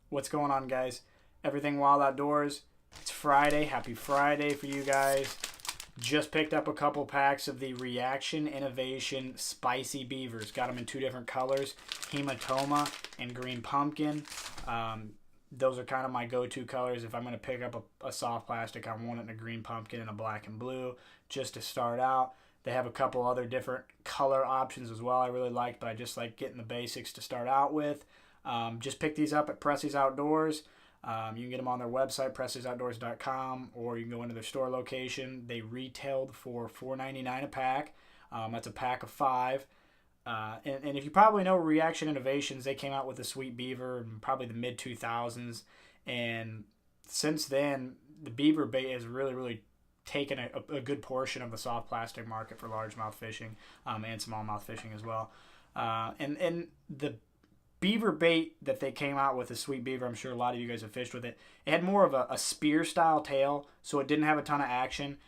What's going on, guys? Everything Wild Outdoors. It's Friday. Happy Friday for you guys. Just picked up a couple packs of the Reaction Innovation Spicy Beavers. Got them in two different colors, Hematoma and Green Pumpkin. Those are kind of my go-to colors. If I'm going to pick up a soft plastic, I want it in a green pumpkin and a black and blue just to start out. They have a couple other different color options as well I really like, but I just like getting the basics to start out with. Just pick these up at Presley's Outdoors. You can get them on their website, Presley'sOutdoors.com, or you can go into their store location. They retailed for $4.99 a pack. That's a pack of 5. And if you probably know Reaction Innovations, they came out with the Sweet Beaver in probably the mid-2000s. And since then, the beaver bait has really taken a good portion of the soft plastic market for largemouth fishing and smallmouth fishing as well. And the beaver bait that they came out with, the Sweet Beaver, I'm sure a lot of you guys have fished with it. It had more of a spear style tail, so it didn't have a ton of action.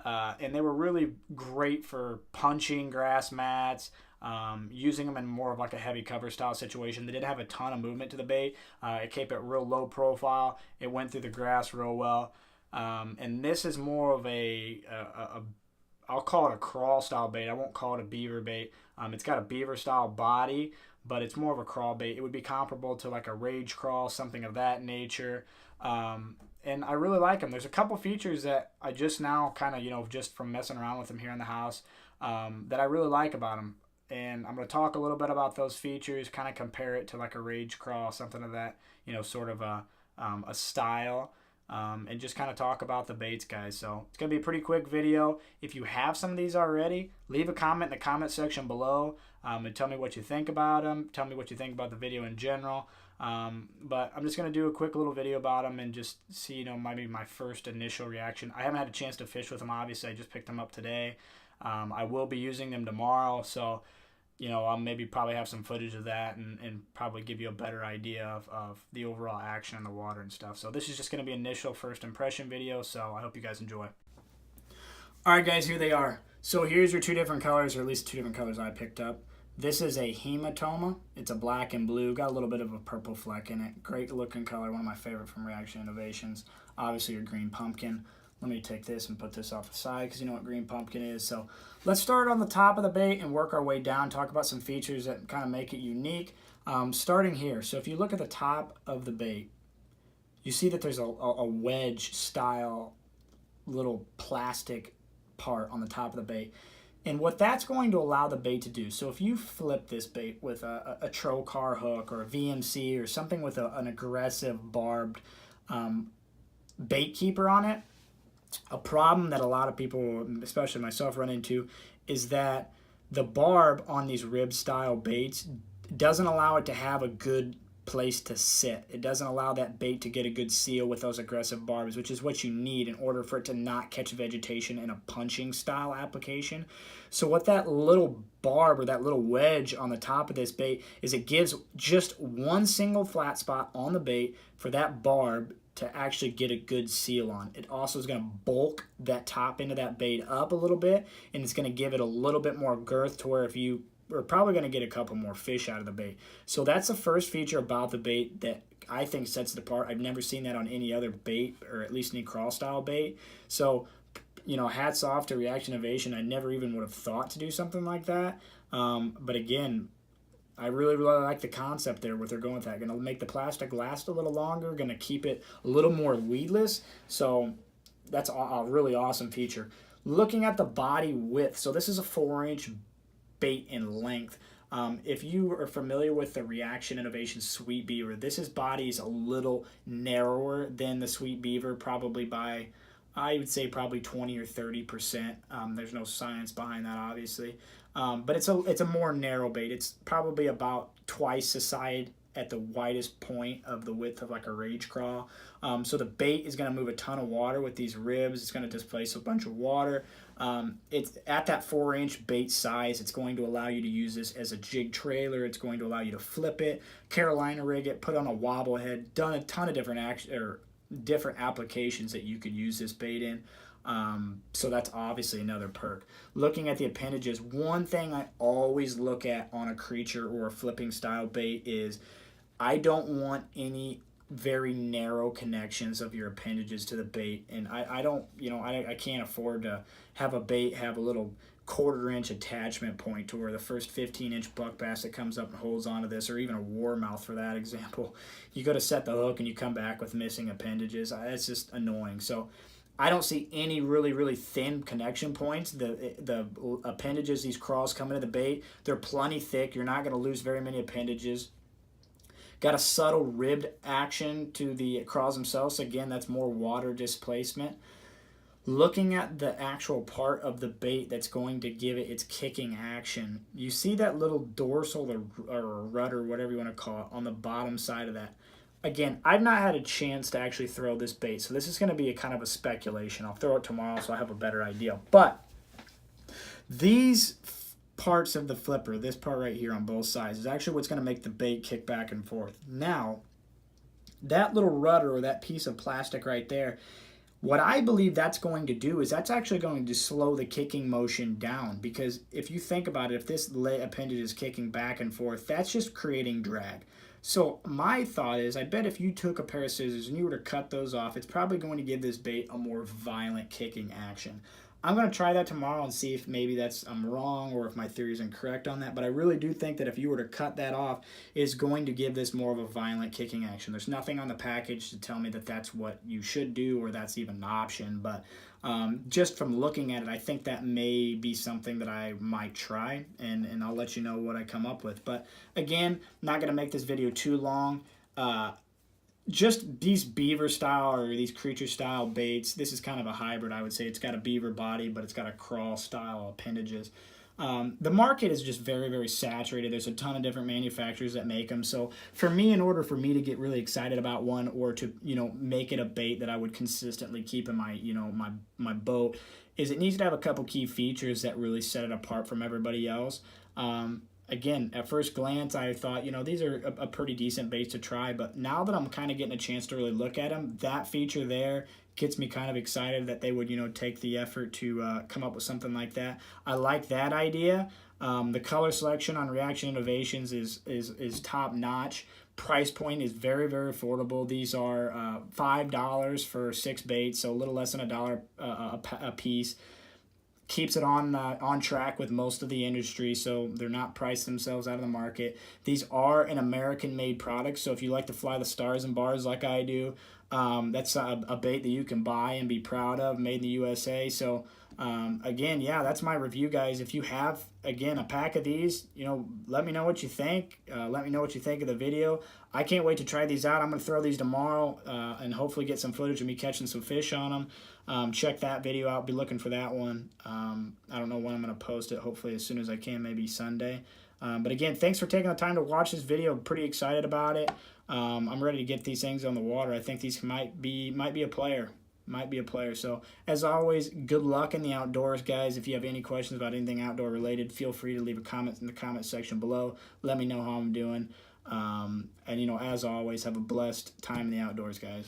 And they were really great for punching grass mats, using them in more of like a heavy cover style situation. They didn't have a ton of movement to the bait. It kept it real low profile. It went through the grass real well. And this is more of I'll call it a crawl style bait. I won't call it a beaver bait. It's got a beaver style body, but it's more of a crawl bait. It would be comparable to like a rage crawl, something of that nature. And I really like them. There's a couple features that I just now kind of, just from messing around with them here in the house, that I really like about them. And I'm going to talk a little bit about those features, kind of compare it to like a rage crawl, something of that, sort of a style. And just kind of talk about the baits, guys. So it's going to be a pretty quick video. If you have some of these already, leave a comment in the comment section below and tell me what you think about them. Tell me what you think about the video in general. But I'm just going to do a quick little video about them and just see, maybe my first initial reaction. I haven't had a chance to fish with them, obviously. I just picked them up today. I will be using them tomorrow, so I'll maybe probably have some footage of that and probably give you a better idea of the overall action in the water and stuff. So this is just going to be initial first impression video, so I hope you guys enjoy. Alright guys, here they are. So here's your two different colors, or at least two different colors I picked up. This is a Hematoma. It's a black and blue, got a little bit of a purple fleck in it. Great looking color, one of my favorite from Reaction Innovations. Obviously your green pumpkin. Let me take this and put this off the side because you know what green pumpkin is. So let's start on the top of the bait and work our way down, talk about some features that kind of make it unique. Starting here, so if you look at the top of the bait, you see that there's a wedge style little plastic part on the top of the bait. And what that's going to allow the bait to do, so if you flip this bait with a trocar hook or a VMC or something with an aggressive barbed bait keeper on it, a problem that a lot of people, especially myself, run into is that the barb on these rib style baits doesn't allow it to have a good place to sit. It doesn't allow that bait to get a good seal with those aggressive barbs, which is what you need in order for it to not catch vegetation in a punching style application. So what that little barb or that little wedge on the top of this bait is, it gives just one single flat spot on the bait for that barb to actually get a good seal on. It also is going to bulk that top end of that bait up a little bit, and it's going to give it a little bit more girth to where if you are probably going to get a couple more fish out of the bait. So that's the first feature about the bait that I think sets it apart. I've never seen that on any other bait, or at least any crawl style bait. So, hats off to Reaction Innovation. I never even would have thought to do something like that. But again, I really like the concept there, what they're going with that. Going to make the plastic last a little longer, going to keep it a little more weedless. So that's a really awesome feature. Looking at the body width, so this is a 4-inch bait in length. If you are familiar with the Reaction Innovation Sweet Beaver, this body is a little narrower than the Sweet Beaver, probably by, I would say, probably 20 or 30%. There's no science behind that, obviously. But it's a more narrow bait. It's probably about twice the side at the widest point of the width of like a rage crawl. So the bait is going to move a ton of water with these ribs. It's going to displace a bunch of water. It's at that 4-inch bait size. It's going to allow you to use this as a jig trailer. It's going to allow you to flip it, Carolina rig it, put on a wobble head, done a ton of different applications that you could use this bait in. So that's obviously another perk. Looking at the appendages, one thing I always look at on a creature or a flipping style bait is I don't want any very narrow connections of your appendages to the bait. And I don't, I can't afford to have a bait have a little 1/4-inch attachment point to where the first 15-inch buck bass that comes up and holds onto this, or even a warmouth for that example, you go to set the hook and you come back with missing appendages. It's just annoying. So I don't see any really thin connection points. The appendages, these crawls coming to the bait, they're plenty thick. You're not going to lose very many appendages. Got a subtle ribbed action to the crawls themselves. Again, that's more water displacement. Looking at the actual part of the bait that's going to give it its kicking action, you see that little dorsal or rudder, whatever you want to call it, on the bottom side of that. Again, I've not had a chance to actually throw this bait, so this is going to be a kind of a speculation. I'll throw it tomorrow so I have a better idea. But these parts of the flipper, this part right here on both sides, is actually what's going to make the bait kick back and forth. Now, that little rudder or that piece of plastic right there, what I believe that's going to do is that's actually going to slow the kicking motion down, because if you think about it, if this appendage is kicking back and forth, that's just creating drag. So my thought is, I bet if you took a pair of scissors and you were to cut those off, it's probably going to give this bait a more violent kicking action. I'm going to try that tomorrow and see if maybe I'm wrong or if my theory is incorrect on that. But I really do think that if you were to cut that off, it's going to give this more of a violent kicking action. There's nothing on the package to tell me that that's what you should do or that's even an option. But just from looking at it, I think that may be something that I might try. And I'll let you know what I come up with. But again, not going to make this video too long. Just these beaver style or these creature style baits, this is kind of a hybrid, I would say. It's got a beaver body, but it's got a crawl style appendages. The market is just very saturated. There's a ton of different manufacturers that make them. So for me, in order for me to get really excited about one, or to make it a bait that I would consistently keep in my my boat, is it needs to have a couple key features that really set it apart from everybody else. Again, at first glance, I thought, these are a pretty decent baits to try. But now that I'm kind of getting a chance to really look at them, that feature there gets me kind of excited that they would, take the effort to come up with something like that. I like that idea. The color selection on Reaction Innovations is top notch. Price point is very affordable. These are $5 for 6 baits, so a little less than $1 a piece. Keeps it on track with most of the industry, so they're not priced themselves out of the market. These are an American-made product, so if you like to fly the stars and bars like I do, that's a bait that you can buy and be proud of, made in the USA. So again, yeah, that's my review, guys. If you have, again, a pack of these, let me know what you think. Let me know what you think of the video. I can't wait to try these out. I'm going to throw these tomorrow and hopefully get some footage of me catching some fish on them. Check that video out. Be looking for that one. I don't know when I'm going to post it. Hopefully as soon as I can, maybe Sunday. But again, thanks for taking the time to watch this video. I'm pretty excited about it. I'm ready to get these things on the water. I think these might be a player. So as always, good luck in the outdoors, guys. If you have any questions about anything outdoor related, feel free to leave a comment in the comment section below. Let me know how I'm doing. And as always, have a blessed time in the outdoors, guys.